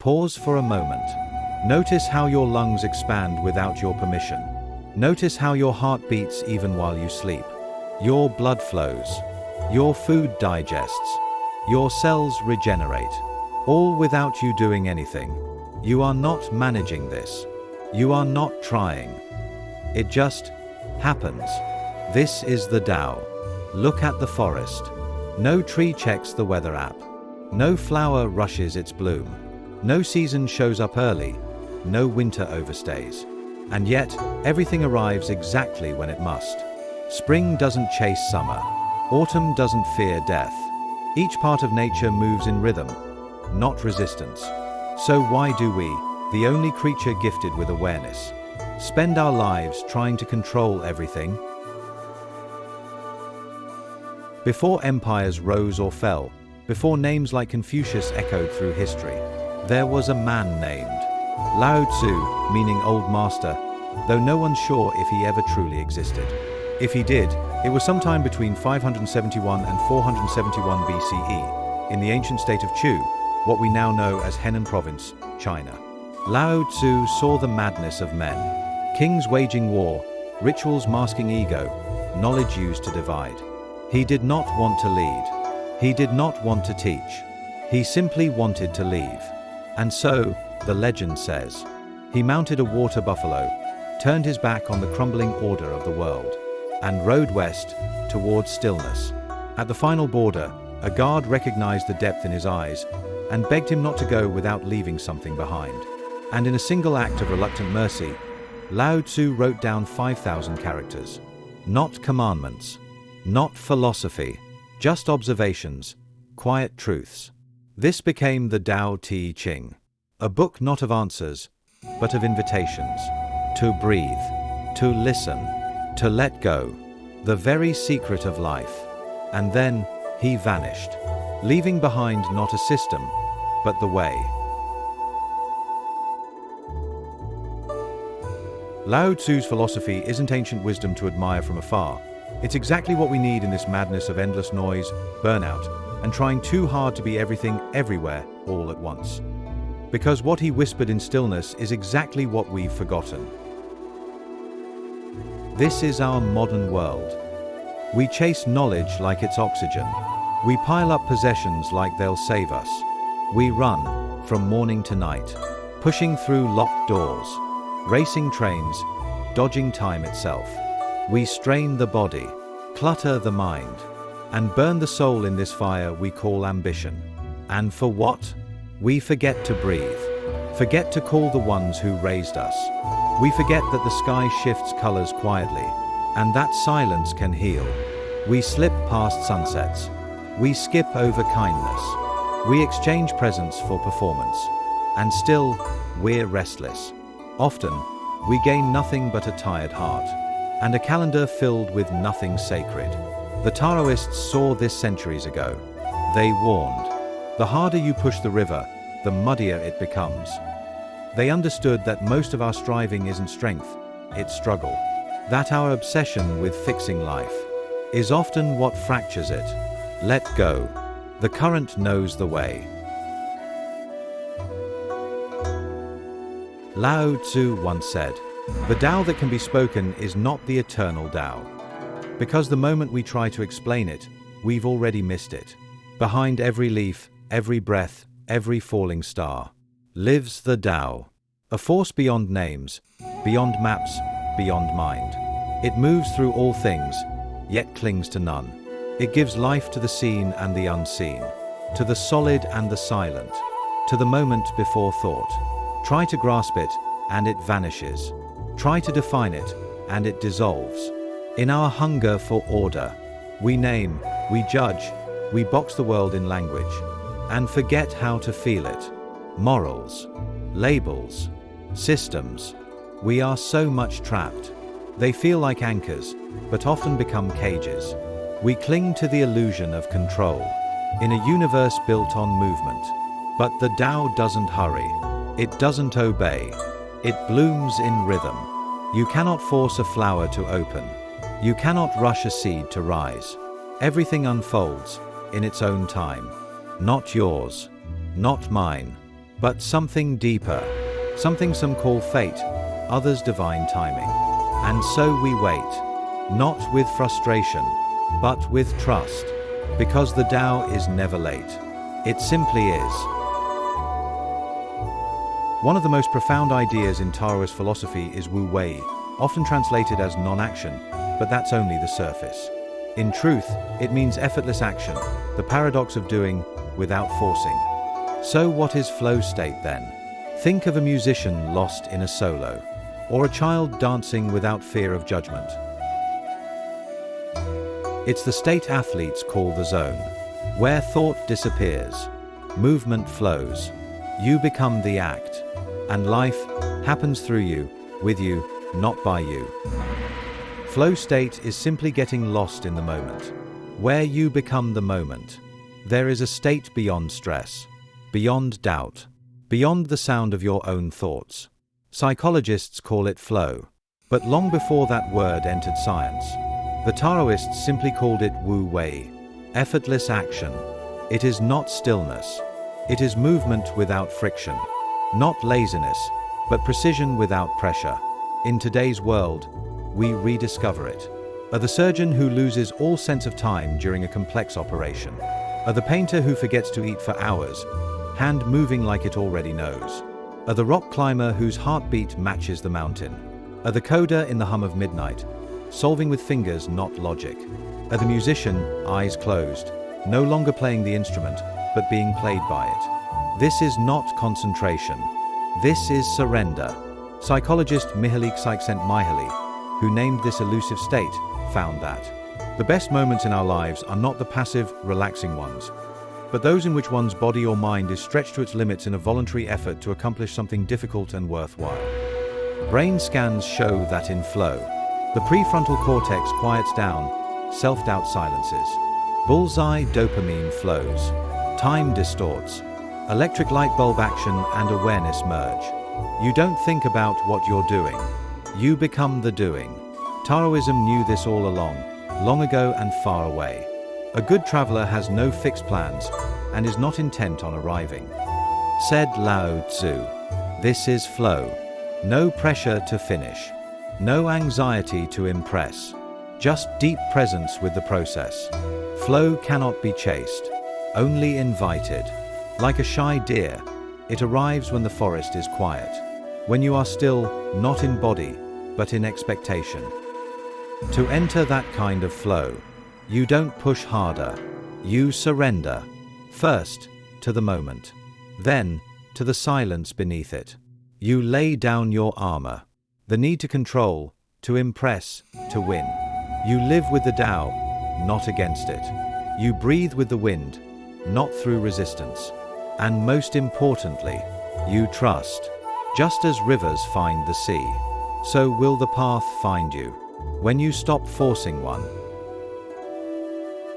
Pause for a moment. Notice how your lungs expand without your permission. Notice how your heart beats even while you sleep. Your blood flows. Your food digests. Your cells regenerate. All without you doing anything. You are not managing this. You are not trying. It just happens. This is the Tao. Look at the forest. No tree checks the weather app. No flower rushes its bloom. No season shows up early. No winter overstays. And yet, everything arrives exactly when it must. Spring doesn't chase summer. Autumn doesn't fear death. Each part of nature moves in rhythm, not resistance. So why do we, the only creature gifted with awareness, spend our lives trying to control everything? Before empires rose or fell, before names like Confucius echoed through history, there was a man named Lao Tzu, meaning old master, though no one's sure if he ever truly existed. If he did, it was sometime between 571 and 471 BCE, in the ancient state of Chu, what we now know as Henan Province, China. Lao Tzu saw the madness of men. Kings waging war, rituals masking ego, knowledge used to divide. He did not want to lead. He did not want to teach. He simply wanted to leave. And so, the legend says, he mounted a water buffalo, turned his back on the crumbling order of the world, and rode west towards stillness. At the final border, a guard recognized the depth in his eyes and begged him not to go without leaving something behind. And in a single act of reluctant mercy, Lao Tzu wrote down 5,000 characters. Not commandments, not philosophy, just observations, quiet truths. This became the Tao Te Ching, a book not of answers, but of invitations. To breathe, to listen, to let go, the very secret of life. And then, he vanished, leaving behind not a system, but the way. Lao Tzu's philosophy isn't ancient wisdom to admire from afar. It's exactly what we need in this madness of endless noise, burnout, and trying too hard to be everything, everywhere, all at once. Because what he whispered in stillness is exactly what we've forgotten. This is our modern world. We chase knowledge like it's oxygen. We pile up possessions like they'll save us. We run from morning to night, pushing through locked doors, racing trains, dodging time itself. We strain the body, clutter the mind, and burn the soul in this fire we call ambition. And for what? We forget to breathe, forget to call the ones who raised us. We forget that the sky shifts colors quietly, and that silence can heal. We slip past sunsets. We skip over kindness. We exchange presents for performance. And still, we're restless. Often, we gain nothing but a tired heart, and a calendar filled with nothing sacred. The Taoists saw this centuries ago. They warned, the harder you push the river, the muddier it becomes. They understood that most of our striving isn't strength, it's struggle. That our obsession with fixing life is often what fractures it. Let go. The current knows the way. Lao Tzu once said, "The Tao that can be spoken is not the eternal Tao." Because the moment we try to explain it, we've already missed it. Behind every leaf, every breath, every falling star, lives the Tao, a force beyond names, beyond maps, beyond mind. It moves through all things, yet clings to none. It gives life to the seen and the unseen, to the solid and the silent, to the moment before thought. Try to grasp it, and it vanishes. Try to define it, and it dissolves. In our hunger for order, we name, we judge, we box the world in language, and forget how to feel it. Morals, labels, systems. We are so much trapped. They feel like anchors, but often become cages. We cling to the illusion of control, in a universe built on movement. But the Tao doesn't hurry. It doesn't obey. It blooms in rhythm. You cannot force a flower to open. You cannot rush a seed to rise. Everything unfolds in its own time. Not yours, not mine, but something deeper, something some call fate, others divine timing. And so we wait, not with frustration, but with trust, because the Tao is never late. It simply is. One of the most profound ideas in Taoist philosophy is Wu Wei, often translated as non-action, but that's only the surface. In truth, it means effortless action, the paradox of doing without forcing. So what is flow state then? Think of a musician lost in a solo, or a child dancing without fear of judgment. It's the state athletes call the zone, where thought disappears, movement flows, you become the act, and life happens through you, with you, not by you. Flow state is simply getting lost in the moment, where you become the moment. There is a state beyond stress, beyond doubt, beyond the sound of your own thoughts. Psychologists call it flow, but long before that word entered science, the Taoists simply called it Wu Wei, effortless action. It is not stillness. It is movement without friction, not laziness, but precision without pressure. In today's world, we rediscover it. Are the surgeon who loses all sense of time during a complex operation? Are the painter who forgets to eat for hours, hand moving like it already knows? Are the rock climber whose heartbeat matches the mountain? Are the coder in the hum of midnight, solving with fingers, not logic? Are the musician, eyes closed, no longer playing the instrument, but being played by it? This is not concentration. This is surrender. Psychologist Mihaly Csikszentmihalyi, who named this elusive state, found that the best moments in our lives are not the passive, relaxing ones, but those in which one's body or mind is stretched to its limits in a voluntary effort to accomplish something difficult and worthwhile. Brain scans show that in flow, the prefrontal cortex quiets down, self-doubt silences, bullseye dopamine flows, time distorts, electric light bulb action and awareness merge. You don't think about what you're doing. You become the doing. Taoism knew this all along, long ago and far away. A good traveler has no fixed plans and is not intent on arriving. Said Lao Tzu, this is flow. No pressure to finish. No anxiety to impress. Just deep presence with the process. Flow cannot be chased, only invited. Like a shy deer, it arrives when the forest is quiet. When you are still, not in body, but in expectation. To enter that kind of flow, you don't push harder, you surrender. First, to the moment. Then, to the silence beneath it. You lay down your armor. The need to control, to impress, to win. You live with the Tao, not against it. You breathe with the wind, not through resistance. And most importantly, you trust. Just as rivers find the sea, so will the path find you, when you stop forcing one.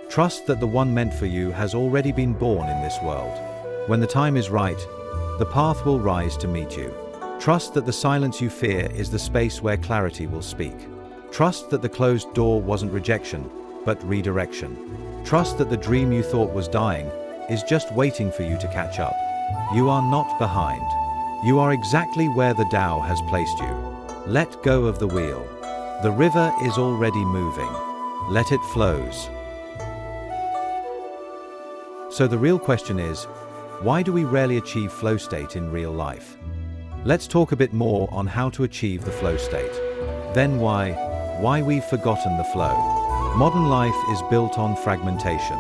Trust that the one meant for you has already been born in this world. When the time is right, the path will rise to meet you. Trust that the silence you fear is the space where clarity will speak. Trust that the closed door wasn't rejection, but redirection. Trust that the dream you thought was dying is just waiting for you to catch up. You are not behind. You are exactly where the Tao has placed you. Let go of the wheel. The river is already moving. Let it flows. So the real question is, why do we rarely achieve flow state in real life? Let's talk a bit more on how to achieve the flow state. Then why we've forgotten the flow. Modern life is built on fragmentation.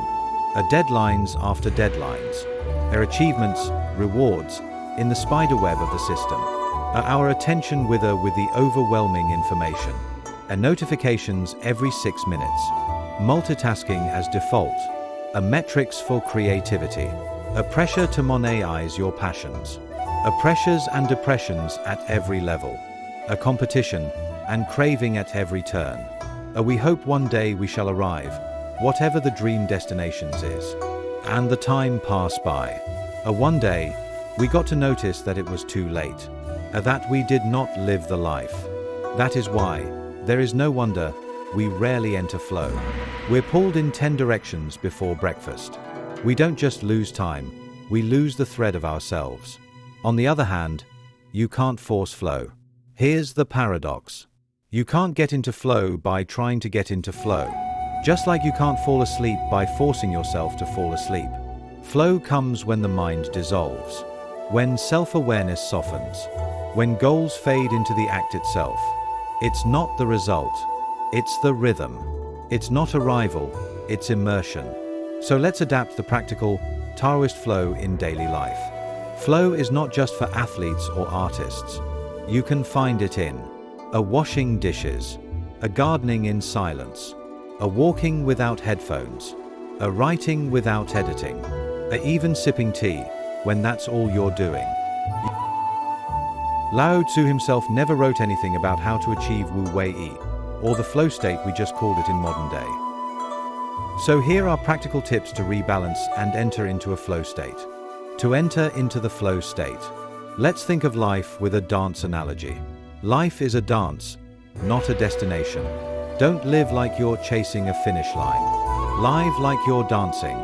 Deadlines after deadlines. Achievements, rewards, in the spiderweb of the system. Our attention wither with the overwhelming information. Notifications every 6 minutes. Multitasking as default. Metrics for creativity. A pressure to monetize your passions. Pressures and depressions at every level. A competition and craving at every turn. We hope one day we shall arrive, whatever the dream destinations is. And the time passed by. One day, we got to notice that it was too late. That we did not live the life. That is why, there is no wonder, we rarely enter flow. We're pulled in 10 directions before breakfast. We don't just lose time, we lose the thread of ourselves. On the other hand, you can't force flow. Here's the paradox. You can't get into flow by trying to get into flow. Just like you can't fall asleep by forcing yourself to fall asleep. Flow comes when the mind dissolves, when self-awareness softens, when goals fade into the act itself. It's not the result, it's the rhythm. It's not arrival, it's immersion. So let's adapt the practical Taoist flow in daily life. Flow is not just for athletes or artists. You can find it in a washing dishes, a gardening in silence, a walking without headphones, a writing without editing, a even sipping tea when that's all you're doing. Lao Tzu himself never wrote anything about how to achieve Wu Wei, or the flow state we just called it in modern day. So here are practical tips to rebalance and enter into a flow state. To enter into the flow state, let's think of life with a dance analogy. Life is a dance, not a destination. Don't live like you're chasing a finish line. Live like you're dancing,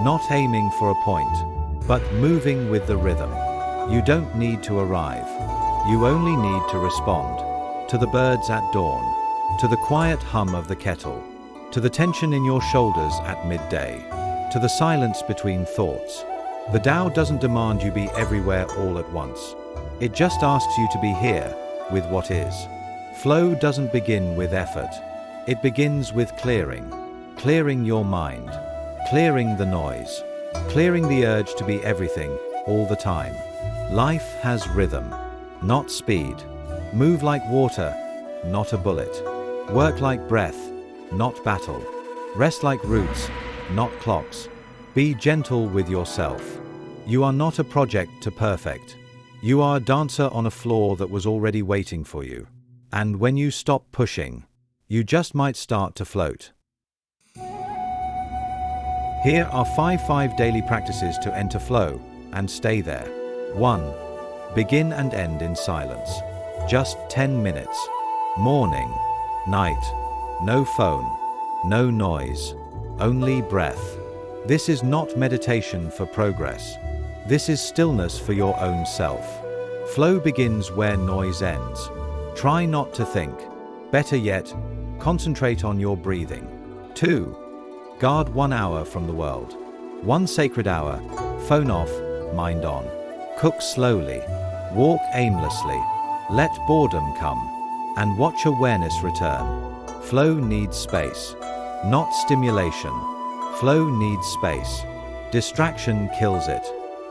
not aiming for a point, but moving with the rhythm. You don't need to arrive. You only need to respond to the birds at dawn, to the quiet hum of the kettle, to the tension in your shoulders at midday, to the silence between thoughts. The Tao doesn't demand you be everywhere all at once. It just asks you to be here with what is. Flow doesn't begin with effort. It begins with clearing. Clearing your mind. Clearing the noise. Clearing the urge to be everything all the time. Life has rhythm, not speed. Move like water, not a bullet. Work like breath, not battle. Rest like roots, not clocks. Be gentle with yourself. You are not a project to perfect. You are a dancer on a floor that was already waiting for you. And when you stop pushing, you just might start to float. Here are 5 daily practices to enter flow and stay there. 1. Begin and end in silence. Just 10 minutes. Morning, night, no phone, no noise, only breath. This is not meditation for progress. This is stillness for your own self. Flow begins where noise ends. Try not to think. Better yet, concentrate on your breathing. 2. Guard 1 hour from the world. 1 sacred hour, phone off, mind on. Cook slowly. Walk aimlessly. Let boredom come. And watch awareness return. Flow needs space, not stimulation. Flow needs space. Distraction kills it.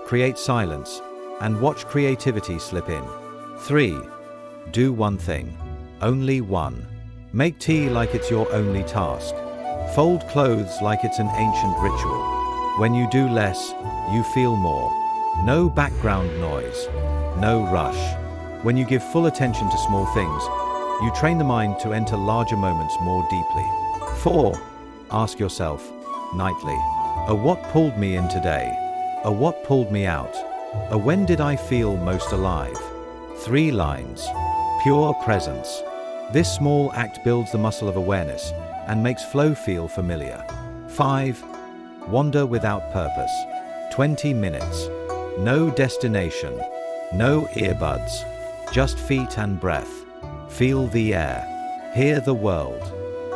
Create silence, and watch creativity slip in. 3. Do 1 thing. Only 1. Make tea like it's your only task. Fold clothes like it's an ancient ritual. When you do less, you feel more. No background noise. No rush. When you give full attention to small things, you train the mind to enter larger moments more deeply. 4. Ask yourself, nightly, what pulled me in today? What pulled me out? When did I feel most alive? 3 lines. Pure presence. This small act builds the muscle of awareness and makes flow feel familiar. 5. Wander without purpose. 20 minutes. No destination. No earbuds. Just feet and breath. Feel the air. Hear the world.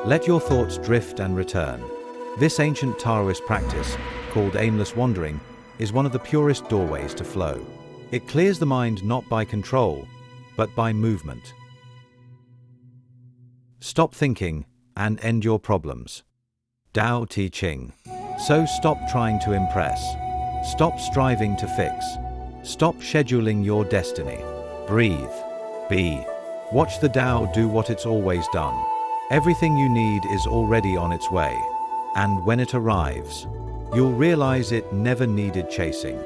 Let your thoughts drift and return. This ancient Taoist practice, called aimless wandering, is one of the purest doorways to flow. It clears the mind not by control, but by movement. Stop thinking and end your problems. Tao Te Ching. So stop trying to impress. Stop striving to fix. Stop scheduling your destiny. Breathe. Be. Watch the Tao do what it's always done. Everything you need is already on its way. And when it arrives, you'll realize it never needed chasing.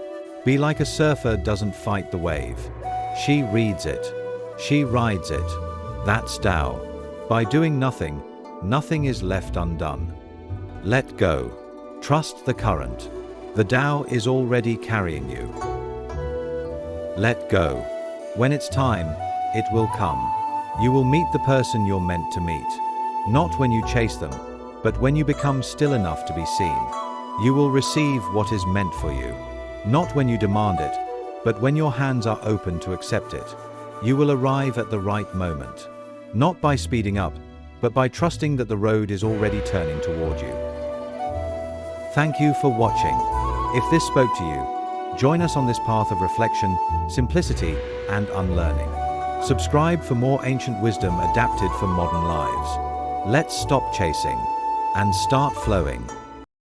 Be like a surfer doesn't fight the wave. She reads it. She rides it. That's Tao. By doing nothing, nothing is left undone. Let go. Trust the current. The Tao is already carrying you. Let go. When it's time, it will come. You will meet the person you're meant to meet. Not when you chase them, but when you become still enough to be seen. You will receive what is meant for you. Not when you demand it, But when your hands are open to accept it, you will arrive at the right moment. Not by speeding up, but by trusting that the road is already turning toward you. Thank you for watching. If this spoke to you, join us on this path of reflection, simplicity, and unlearning. Subscribe for more ancient wisdom adapted for modern lives. Let's stop chasing and start flowing.